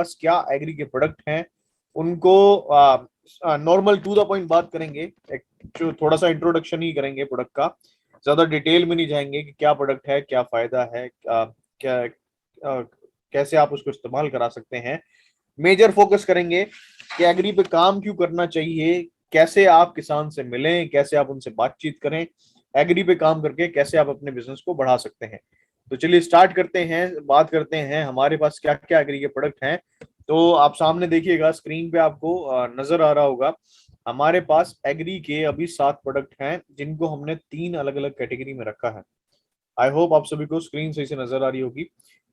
पास क्या एग्री के प्रोडक्ट हैं, उनको नॉर्मल टू द पॉइंट बात करेंगे। एक थोड़ा सा इंट्रोडक्शन ही करेंगे प्रोडक्ट का, ज्यादा डिटेल में नहीं जाएंगे कि क्या प्रोडक्ट है, क्या फायदा है, क्या कैसे आप उसको इस्तेमाल करा सकते हैं। मेजर फोकस करेंगे कि एग्री पे काम क्यों करना चाहिए, कैसे आप किसान से मिलें, कैसे आप उनसे बातचीत करें, एग्री पे काम करके कैसे आप अपने बिजनेस को बढ़ा सकते हैं। तो चलिए स्टार्ट करते हैं, बात करते हैं हमारे पास क्या क्या एग्री के प्रोडक्ट हैं। तो आप सामने देखिएगा, स्क्रीन पे आपको नजर आ रहा होगा, हमारे पास एग्री के अभी 7 प्रोडक्ट हैं जिनको हमने 3 अलग अलग कैटेगरी में रखा है। आई होप आप सभी को स्क्रीन सही से नजर आ रही होगी।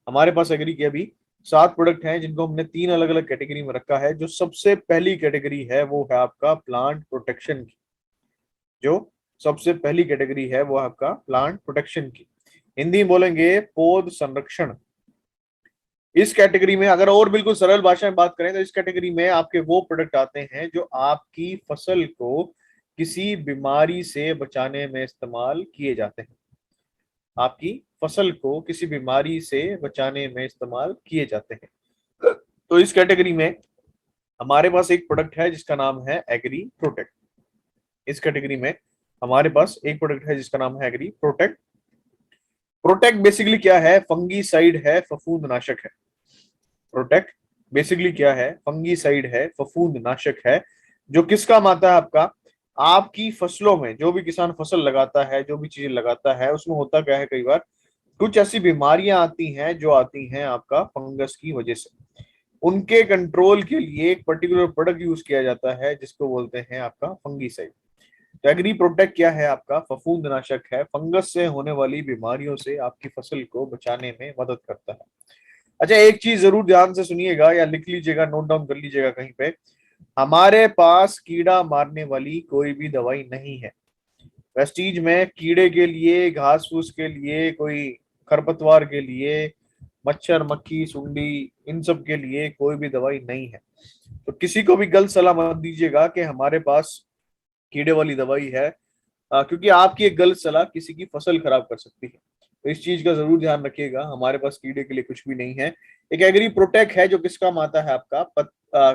हमारे पास एग्री के अभी 7 प्रोडक्ट हैं जिनको हमने 3 अलग अलग कैटेगरी में रखा है। जो सबसे पहली कैटेगरी है वो है आपका प्लांट प्रोटेक्शन की। जो सबसे पहली कैटेगरी है वो आपका प्लांट प्रोटेक्शन की, हिंदी में बोलेंगे पौध संरक्षण। इस कैटेगरी में अगर और बिल्कुल सरल भाषा में बात करें तो इस कैटेगरी में आपके वो प्रोडक्ट आते हैं जो आपकी फसल को किसी बीमारी से बचाने में इस्तेमाल किए जाते हैं। आपकी फसल को किसी बीमारी से बचाने में इस्तेमाल किए जाते हैं। तो इस कैटेगरी में हमारे पास एक प्रोडक्ट है जिसका नाम है एग्री प्रोटेक्ट। इस कैटेगरी में हमारे पास एक प्रोडक्ट है जिसका नाम है एग्री प्रोटेक्ट। प्रोटेक्ट बेसिकली क्या है? फंगीसाइड है, फफूंदनाशक है। प्रोटेक्ट बेसिकली क्या है? फंगीसाइड है, फफूंदनाशक है। जो किस काम आता है? आपका आपकी फसलों में, जो भी किसान फसल लगाता है, जो भी चीजें लगाता है, उसमें होता क्या है, कई बार कुछ ऐसी बीमारियां आती हैं जो आती हैं आपका फंगस की वजह से। उनके कंट्रोल के लिए एक पर्टिकुलर प्रोडक्ट यूज किया जाता है जिसको बोलते हैं आपका फंगीसाइड। तो एग्री प्रोटेक्ट क्या है? आपका फफूंदनाशक है, फंगस से होने वाली बीमारियों से आपकी फसल को बचाने में मदद करता है। अच्छा, एक चीज जरूर ध्यान से सुनिएगा या लिख लीजिएगा, नोट डाउन कर लीजिएगा कहीं पे, हमारे पास कीड़ा मारने वाली कोई भी दवाई नहीं है। वेस्टीज में कीड़े के लिए, घास फूस के लिए, कोई खरपतवार के लिए, मच्छर मक्खी सुंडी, इन सब के लिए कोई भी दवाई नहीं है। तो किसी को भी गलत सलाह मत दीजिएगा कि हमारे पास कीड़े वाली दवाई है, क्योंकि आपकी एक गलत सलाह किसी की फसल खराब कर सकती है। तो इस चीज का जरूर ध्यान रखिएगा, हमारे पास कीड़े के लिए कुछ भी नहीं है। एक एग्री प्रोटेक्ट है जो किस काम आता है? आपका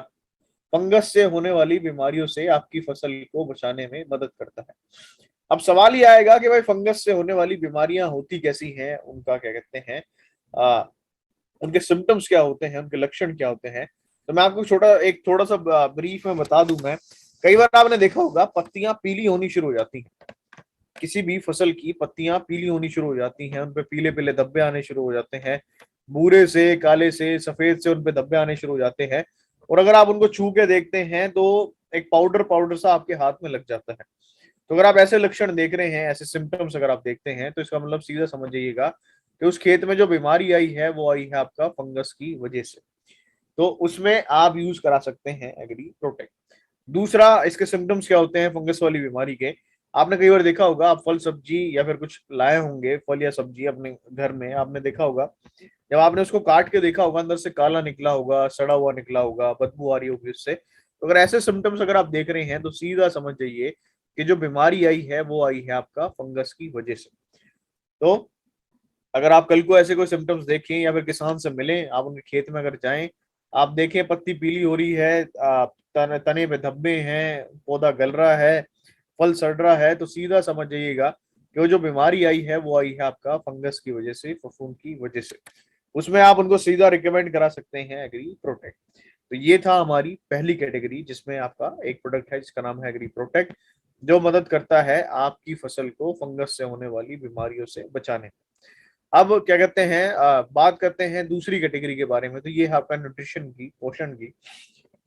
फंगस से होने वाली बीमारियों से आपकी फसल को बचाने में मदद करता है। अब सवाल ये आएगा कि भाई फंगस से होने वाली बीमारियां होती कैसी हैं, उनका क्या कहते हैं, उनके सिम्टम्स क्या होते हैं, उनके लक्षण क्या होते हैं। तो मैं आपको थोड़ा सा ब्रीफ में बता दूं मैं। कई बार आपने देखा होगा पत्तियां पीली होनी शुरू हो जाती हैं, किसी भी फसल की पत्तियां पीली होनी शुरू हो जाती हैं, उनपे पीले पीले धब्बे आने शुरू हो जाते हैं, भूरे से, काले से, सफेद से उनपे धब्बे आने शुरू हो जाते हैं। और अगर आप उनको छू के देखते हैं तो एक पाउडर पाउडर सा आपके हाथ में लग जाता है। तो अगर आप ऐसे लक्षण देख रहे हैं, ऐसे सिम्टम्स अगर आप देखते हैं, तो इसका मतलब सीधा समझ जाइएगा कि उस खेत में जो बीमारी आई है वो आई है आपका फंगस की वजह से। तो उसमें आप यूज करा सकते हैं एग्री प्रोटेक्ट। दूसरा, इसके सिम्टम्स क्या होते हैं फंगस वाली बीमारी के? आपने कई बार देखा होगा, आप फल सब्जी या फिर कुछ लाए होंगे, फल या सब्जी अपने घर में, आपने देखा होगा जब आपने उसको काट के देखा होगा, अंदर से काला निकला होगा, सड़ा हुआ निकला होगा, बदबू आ रही होगी उससे। तो अगर ऐसे सिम्टम्स अगर आप देख रहे हैं तो सीधा समझ जाइए कि जो बीमारी आई है वो आई है आपका फंगस की वजह से। तो अगर आप कल को ऐसे कोई सिम्टम्स देखें या फिर किसान से मिलें, आप उनके खेत में अगर जाएं, आप देखें पत्ती पीली हो रही है, तने पे धब्बे हैं, पौधा गल रहा है, फल सड़ रहा है, तो सीधा समझ जाइएगा कि वो जो बीमारी आई है वो आई है आपका फंगस की वजह से, फफूंद की वजह से। उसमें आप उनको सीधा रिकमेंड करा सकते हैं एग्री प्रोटेक्ट। तो ये था हमारी पहली कैटेगरी जिसमें आपका एक प्रोडक्ट है जिसका नाम है एग्री प्रोटेक्ट, जो मदद करता है आपकी फसल को फंगस से होने वाली बीमारियों से बचाने में। अब क्या कहते हैं, बात करते हैं दूसरी कैटेगरी के बारे में। तो ये है आपका न्यूट्रिशन की, पोषण की।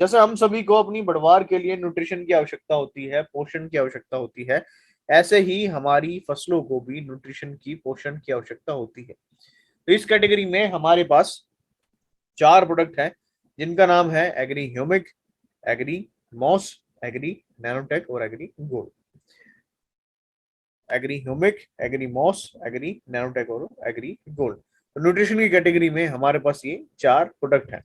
जैसे हम सभी को अपनी बढ़वार के लिए न्यूट्रिशन की आवश्यकता होती है, पोषण की आवश्यकता होती है, ऐसे ही हमारी फसलों को भी न्यूट्रिशन की, पोषण की आवश्यकता होती है। तो इस कैटेगरी में हमारे पास 4 प्रोडक्ट हैं जिनका नाम है Agri Humic, Agri Moss, Agri Nanotech और Agri Gold. Agri Humic, Agri Moss, Agri Nanotech और एग्री गोल्ड। तो न्यूट्रिशन की कैटेगरी में हमारे पास ये 4 प्रोडक्ट हैं।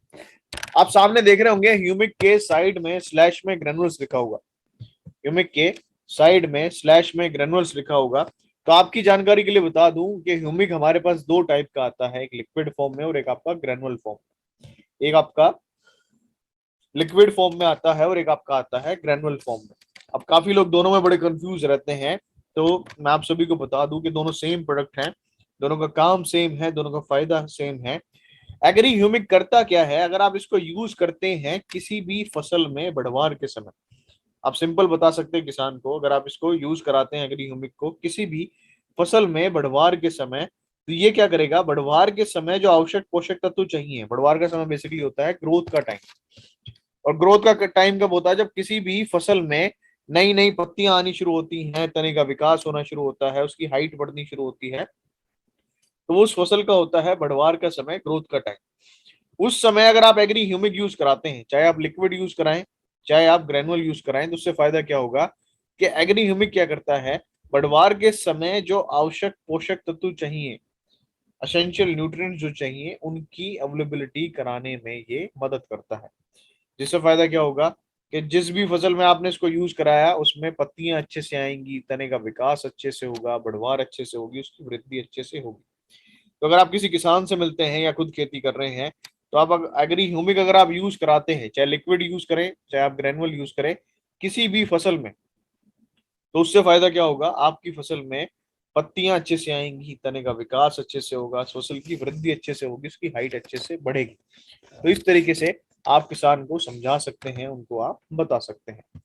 आप सामने देख रहे होंगे ह्यूमिक के साइड में स्लैश में ग्रेनुल्स लिखा होगा, ह्यूमिक के साइड में स्लैश में ग्रेनुल्स लिखा होगा। तो आपकी जानकारी के लिए बता दूं कि ह्यूमिक हमारे पास 2 टाइप का आता है, एक लिक्विड फॉर्म में और एक आपका ग्रेनुअल फॉर्म। एक आपका लिक्विड फॉर्म में आता है और एक आपका आता है ग्रेनुअल फॉर्म में। अब काफी लोग दोनों में बड़े कंफ्यूज रहते हैं, तो मैं आप सभी को बता दूं कि दोनों सेम प्रोडक्ट हैं, दोनों का काम सेम है, दोनों का फायदा सेम है। एग्री ह्यूमिक करता क्या है, अगर आप इसको यूज करते हैं किसी भी फसल में बढ़वार के समय, आप सिंपल बता सकते हैं किसान को, अगर आप इसको यूज कराते हैं एग्री ह्यूमिक को किसी भी फसल में बढ़वार के समय, तो ये क्या करेगा, बढ़वार के समय जो आवश्यक पोषक तत्व चाहिए, बढ़वार का समय बेसिकली होता है ग्रोथ का टाइम, और ग्रोथ का टाइम कब होता है, जब किसी भी फसल में नई नई पत्तियां आनी शुरू होती हैं, तने का विकास होना शुरू होता है, उसकी हाइट बढ़नी शुरू होती है, तो उस फसल का होता है बढ़वार का समय, ग्रोथ का टाइम। उस समय अगर आप एग्री ह्यूमिक यूज कराते हैं, चाहे आप लिक्विड यूज कराएं चाहे आप ग्रेनुअल यूज कराएं, तो उससे फायदा क्या होगा कि एग्री ह्यूमिक क्या करता है, बढ़वार के समय जो आवश्यक पोषक तत्व चाहिए, एसेंशियल न्यूट्रिएंट्स जो चाहिए, उनकी अवेलेबिलिटी कराने में ये मदद करता है। जिससे फायदा क्या होगा कि जिस भी फसल में आपने इसको यूज कराया उसमें पत्तियां अच्छे से आएंगी, तने का विकास अच्छे से होगा, बढ़वार अच्छे से होगी, उसकी वृद्धि अच्छे से होगी। तो अगर आप किसी किसान से मिलते हैं या खुद खेती कर रहे हैं, तो आप एग्री ह्यूमिक अगर आप यूज कराते हैं, चाहे लिक्विड यूज करें चाहे आप ग्रेनुअल यूज करें किसी भी फसल में, तो उससे फायदा क्या होगा, आपकी फसल में पत्तियां अच्छे से आएंगी, तने का विकास अच्छे से होगा, फसल की वृद्धि अच्छे से होगी, उसकी हाइट अच्छे से बढ़ेगी। तो इस तरीके से आप किसान को समझा सकते हैं, उनको आप बता सकते हैं।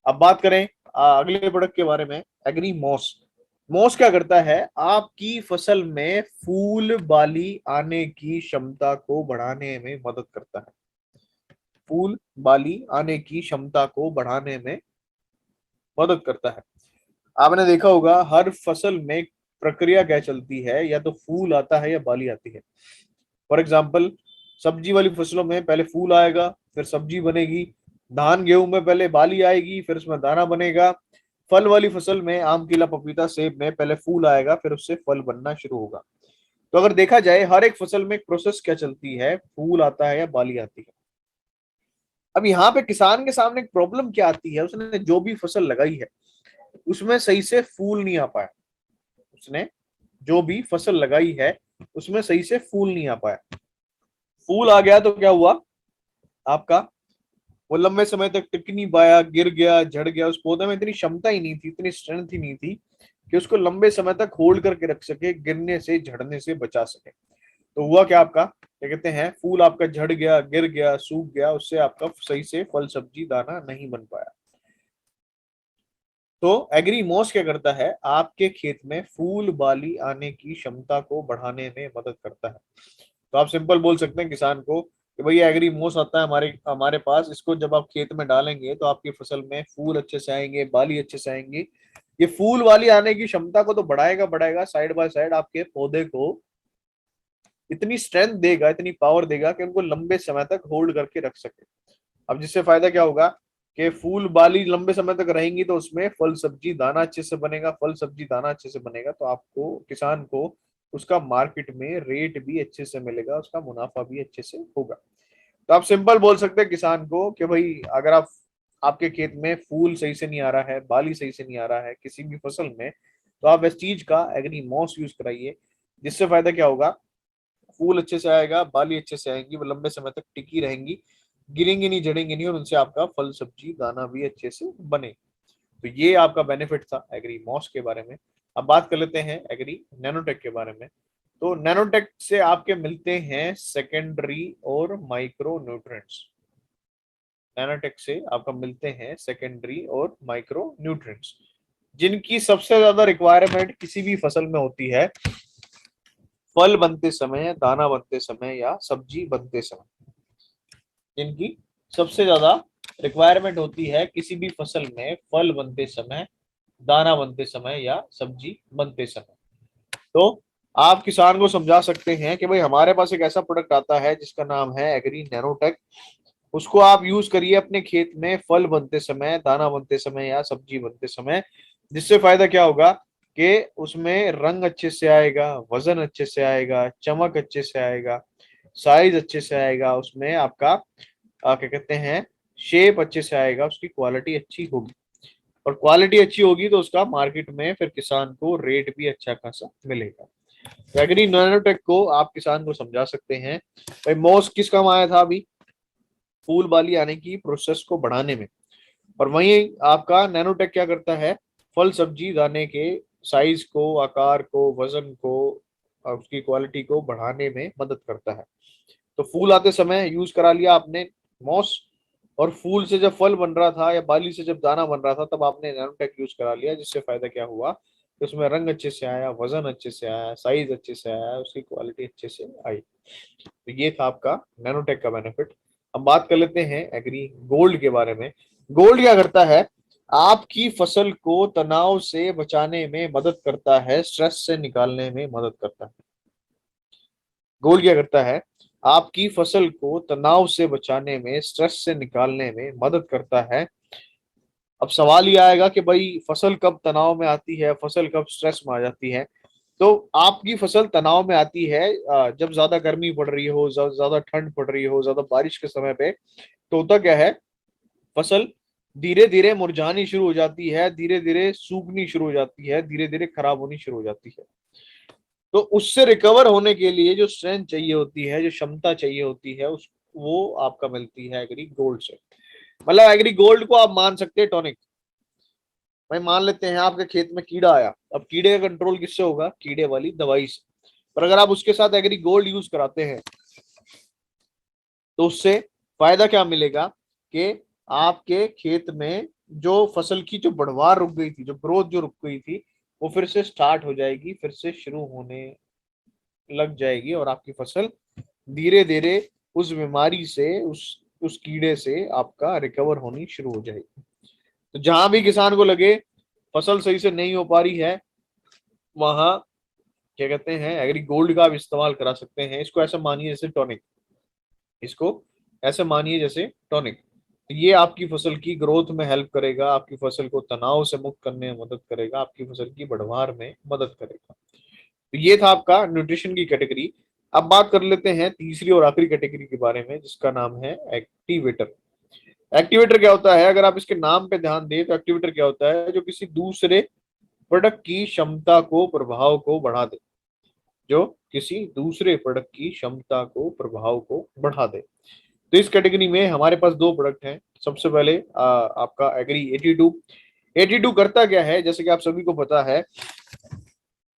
अब बात करें अगले प्रोडक्ट के बारे में, एग्री मॉस। मॉस क्या करता है, आपकी फसल में फूल बाली आने की क्षमता को बढ़ाने में मदद करता है। फूल बाली आने की क्षमता को बढ़ाने में मदद करता है। आपने देखा होगा हर फसल में प्रक्रिया क्या चलती है, या तो फूल आता है या बाली आती है। फॉर एग्जाम्पल, सब्जी वाली फसलों में पहले फूल आएगा फिर सब्जी बनेगी, धान गेहूं में पहले बाली आएगी फिर उसमें दाना बनेगा, फल वाली फसल में आम केला पपीता सेब में पहले फूल आएगा फिर उससे फल बनना शुरू होगा। तो अगर देखा जाए हर एक फसल में एक प्रोसेस क्या चलती है, फूल आता है या बाली आती है। अब यहाँ पे किसान के सामने एक प्रॉब्लम क्या आती है, उसने जो भी फसल लगाई है उसमें सही से फूल नहीं आ पाया, उसने जो भी फसल लगाई है उसमें सही से फूल नहीं आ पाया। फूल आ गया तो क्या हुआ आपका, वो लंबे समय तक टिक नहीं पाया, गिर गया, झड़ गया, उस पौधे में इतनी क्षमता ही नहीं थी, इतनी स्ट्रेंथ ही नहीं थी कि उसको लंबे समय तक होल्ड करके रख सके, गिरने से झड़ने से बचा सके। तो हुआ क्या आपका, क्या कहते हैं, फूल आपका झड़ गया, गिर गया, सूख गया, उससे आपका सही से फल सब्जी दाना नहीं बन पाया। तो एग्री मॉस क्या करता है, आपके खेत में फूल बाली आने की क्षमता को बढ़ाने में मदद करता है। तो आप सिंपल बोल सकते हैं किसान को कि भैया एग्री मोस आता है हमारे हमारे पास, इसको जब आप खेत में डालेंगे तो आपकी फसल में फूल अच्छे से आएंगे, बाली अच्छे से आएंगी। ये फूल वाली आने की क्षमता को तो बढ़ाएगा बढ़ाएगा, साइड बाय साइड आपके पौधे को इतनी स्ट्रेंथ देगा, इतनी पावर देगा कि उनको लंबे समय तक होल्ड करके रख सके। अब जिससे फायदा क्या होगा कि फूल बाली लंबे समय तक रहेंगी तो उसमें फल सब्जी दाना अच्छे से बनेगा, फल सब्जी दाना अच्छे से बनेगा तो आपको किसान को उसका मार्केट में रेट भी अच्छे से मिलेगा, उसका मुनाफा भी अच्छे से होगा। तो आप सिंपल बोल सकते हैं किसान को कि भाई अगर आप आपके खेत में फूल सही से नहीं आ रहा है, बाली सही से नहीं आ रहा है किसी भी फसल में, तो आप इस चीज का एग्री मॉस यूज कराइए। जिससे फायदा क्या होगा, फूल अच्छे से आएगा, बाली अच्छे से आएंगी, वो लंबे समय तक टिकी रहेंगी, गिरेंगी नहीं, झड़ेंगी नहीं, और उनसे आपका फल सब्जी दाना भी अच्छे से बने। तो ये आपका बेनिफिट था एग्री मॉस के बारे में। अब बात कर लेते हैं एग्री नैनोटेक के बारे में। तो नैनोटेक से आपके मिलते हैं सेकेंडरी और माइक्रो न्यूट्रिएंट्स। नैनोटेक से आपका मिलते हैं सेकेंडरी और माइक्रो न्यूट्रिएंट्स, जिनकी सबसे ज्यादा रिक्वायरमेंट किसी भी फसल में होती है, फल बनते समय, दाना बनते समय या सब्जी बनते समय। जिनकी सबसे ज्यादा रिक्वायरमेंट होती है किसी भी फसल में, फल बनते समय, दाना बनते समय या सब्जी बनते समय। तो आप किसान को समझा सकते हैं कि भाई हमारे पास एक ऐसा प्रोडक्ट आता है जिसका नाम है एग्री नैनोटेक, उसको आप यूज करिए अपने खेत में फल बनते समय, दाना बनते समय या सब्जी बनते समय। जिससे फायदा क्या होगा कि उसमें रंग अच्छे से आएगा, वजन अच्छे से आएगा, चमक अच्छे से आएगा, साइज अच्छे से आएगा, उसमें आपका क्या कहते हैं, शेप अच्छे से आएगा, उसकी क्वालिटी अच्छी होगी, और क्वालिटी अच्छी होगी तो उसका मार्केट में फिर किसान को रेट भी अच्छा खासा मिलेगा। तो एग्री नैनोटेक को आप किसान को समझा सकते हैं। भाई मॉस किस काम आया था अभी, फूल बाली आने की प्रोसेस को बढ़ाने में। और वहीं आपका नैनोटेक क्या करता है, फल सब्जी दाने के साइज को, आकार को, वजन को और उसकी क्वालिटी को बढ़ाने में मदद करता है। तो फूल आते समय यूज करा लिया आपने मॉस, और फूल से जब फल बन रहा था या बाली से जब दाना बन रहा था तब आपने नैनोटेक यूज करा लिया, जिससे फायदा क्या हुआ कि उसमें रंग अच्छे से आया, वजन अच्छे से आया, साइज अच्छे से आया, उसकी क्वालिटी अच्छे से आई। तो ये था आपका नैनोटेक का बेनिफिट। अब बात कर लेते हैं एग्री गोल्ड के बारे में। गोल्ड क्या करता है, आपकी फसल को तनाव से बचाने में मदद करता है, स्ट्रेस से निकालने में मदद करता है। गोल्ड क्या करता है, आपकी फसल को तनाव से बचाने में, स्ट्रेस से निकालने में मदद करता है। अब सवाल ये आएगा कि भाई फसल कब तनाव में आती है, फसल कब स्ट्रेस में आ जाती है। तो आपकी फसल तनाव में आती है जब ज्यादा गर्मी पड़ रही हो, ज्यादा ठंड पड़ रही हो, ज्यादा बारिश के समय पे। तो होता क्या है, फसल धीरे धीरे मुरझानी शुरू हो जाती है, धीरे धीरे सूखनी शुरू हो जाती है, धीरे धीरे खराब होनी शुरू हो जाती है। तो उससे रिकवर होने के लिए जो स्ट्रेंथ चाहिए होती है, जो क्षमता चाहिए होती है, उस वो आपका मिलती है एग्री गोल्ड से। मतलब एग्री गोल्ड को आप मान सकते हैं टॉनिक। भाई मान लेते हैं आपके खेत में कीड़ा आया, अब कीड़े का कंट्रोल किससे होगा, कीड़े वाली दवाई से। पर अगर आप उसके साथ एग्री गोल्ड यूज कराते हैं तो उससे फायदा क्या मिलेगा कि आपके खेत में जो फसल की जो बढ़वार रुक गई थी, जो ग्रोथ जो रुक गई थी, वो फिर से स्टार्ट हो जाएगी, फिर से शुरू होने लग जाएगी, और आपकी फसल धीरे धीरे उस बीमारी से, उस कीड़े से आपका रिकवर होनी शुरू हो जाएगी। तो जहां भी किसान को लगे फसल सही से नहीं हो पा रही है, वहां क्या कहते हैं, एग्री गोल्ड का आप इस्तेमाल करा सकते हैं। इसको ऐसा मानिए जैसे टॉनिक, इसको ऐसे मानिए जैसे टॉनिक। तो ये आपकी फसल की ग्रोथ में हेल्प करेगा, आपकी फसल को तनाव से मुक्त करने में मदद करेगा, आपकी फसल की बढ़वार में मदद करेगा। तो ये था आपका न्यूट्रिशन की कैटेगरी। अब बात कर लेते हैं तीसरी और आखिरी कैटेगरी के बारे में, जिसका नाम है एक्टिवेटर। एक्टिवेटर क्या होता है, अगर आप इसके नाम पे ध्यान दें तो एक्टिवेटर क्या होता है, जो किसी दूसरे प्रोडक्ट की क्षमता को, प्रभाव को बढ़ा दे, जो किसी दूसरे प्रोडक्ट की क्षमता को, प्रभाव को बढ़ा दे। तो इस कैटेगरी में हमारे पास दो प्रोडक्ट हैं। सबसे पहले आपका एग्री 82। 82 करता क्या है, जैसे कि आप सभी को पता है,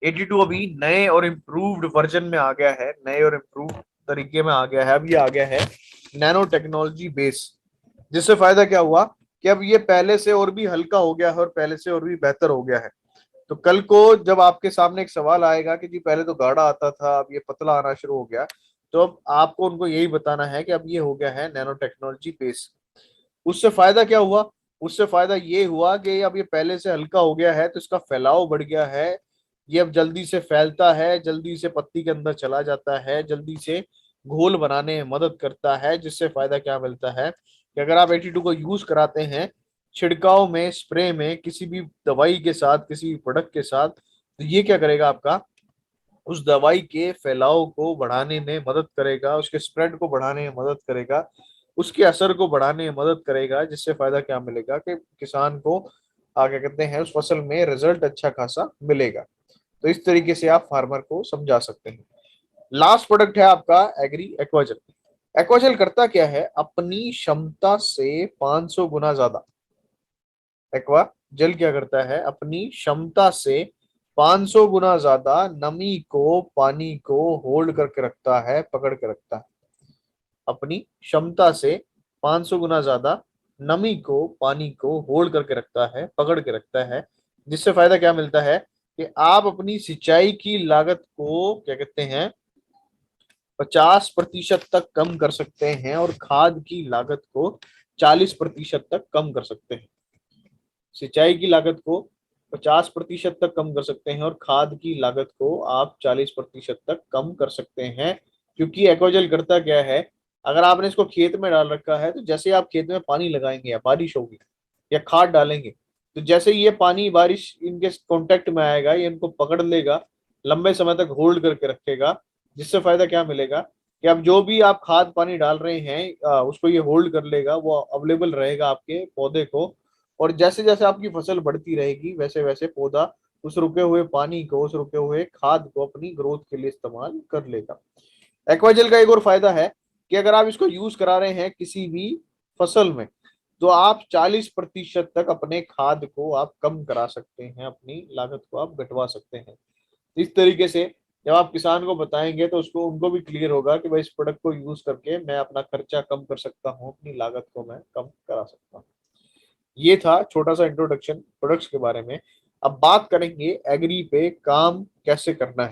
82 अभी नए और इम्प्रूव्ड वर्जन में आ गया है, नए और इम्प्रूव्ड तरीके में आ गया है। अब ये आ गया है नैनो टेक्नोलॉजी बेस, जिससे फायदा क्या हुआ कि अब ये पहले से और भी हल्का हो गया है और पहले से और भी बेहतर हो गया है। तो कल को जब आपके सामने एक सवाल आएगा कि जी पहले तो गाढ़ा आता था, अब ये पतला आना शुरू हो गया, तो अब आपको उनको यही बताना है कि अब ये हो गया है नैनो टेक्नोलॉजी बेस। उससे फायदा क्या हुआ, उससे फायदा ये हुआ कि अब ये पहले से हल्का हो गया है तो इसका फैलाव बढ़ गया है। ये अब जल्दी से फैलता है, जल्दी से पत्ती के अंदर चला जाता है, जल्दी से घोल बनाने में मदद करता है। जिससे फायदा क्या मिलता है कि अगर आप 82 को यूज कराते हैं छिड़काव में, स्प्रे में, किसी भी दवाई के साथ, किसी भी प्रोडक्ट के साथ, तो ये क्या करेगा, आपका उस दवाई के फैलाव को बढ़ाने में मदद करेगा, उसके स्प्रेड को बढ़ाने में मदद करेगा, उसके असर को बढ़ाने में मदद करेगा। जिससे फायदा क्या मिलेगा कि किसान को क्या कहते हैं, उस फसल में रिजल्ट अच्छा खासा मिलेगा। तो इस तरीके से आप फार्मर को समझा सकते हैं। लास्ट प्रोडक्ट है आपका एग्री एक्वाजल। एक्वाजल करता क्या है, अपनी क्षमता से 500 गुना ज्यादा। एक्वा जल क्या करता है, अपनी क्षमता से 500 गुना ज्यादा नमी को, पानी को होल्ड करके रखता है, पकड़ के रखता है। अपनी क्षमता से 500 गुना ज्यादा नमी को, पानी को होल्ड करके रखता है, पकड़ के रखता है। जिससे फायदा क्या मिलता है कि आप अपनी सिंचाई की लागत को क्या कहते हैं, 50% तक कम कर सकते हैं, और खाद की लागत को 40% तक कम कर सकते हैं। सिंचाई की लागत को 50% तक कम कर सकते हैं, और खाद की लागत को आप 40% तक कम कर सकते हैं। क्योंकि एक्वाजल करता क्या है, अगर आपने इसको खेत में डाल रखा है, तो जैसे आप खेत में पानी लगाएंगे या बारिश होगी या खाद डालेंगे, तो जैसे ये पानी, बारिश इनके कांटेक्ट में आएगा, ये इनको पकड़ लेगा, लंबे समय तक होल्ड करके रखेगा। जिससे फायदा क्या मिलेगा कि अब जो भी आप खाद पानी डाल रहे हैं उसको ये होल्ड कर लेगा, वो अवेलेबल रहेगा आपके पौधे को। और जैसे जैसे आपकी फसल बढ़ती रहेगी, वैसे वैसे पौधा उस रुके हुए पानी को, उस रुके हुए खाद को अपनी ग्रोथ के लिए इस्तेमाल कर लेगा। एक्वाजेल का एक और फायदा है कि अगर आप इसको यूज करा रहे हैं किसी भी फसल में, तो आप 40% तक अपने खाद को आप कम करा सकते हैं, अपनी लागत को आप घटवा सकते हैं। इस तरीके से जब आप किसान को बताएंगे तो उसको उनको भी क्लियर होगा कि भाई इस प्रोडक्ट को यूज करके मैं अपना खर्चा कम कर सकता हूँ, अपनी लागत को मैं कम करा सकता हूँ। ये था छोटा सा इंट्रोडक्शन प्रोडक्ट्स के बारे में। अब बात करेंगे एग्री पे काम कैसे करना है।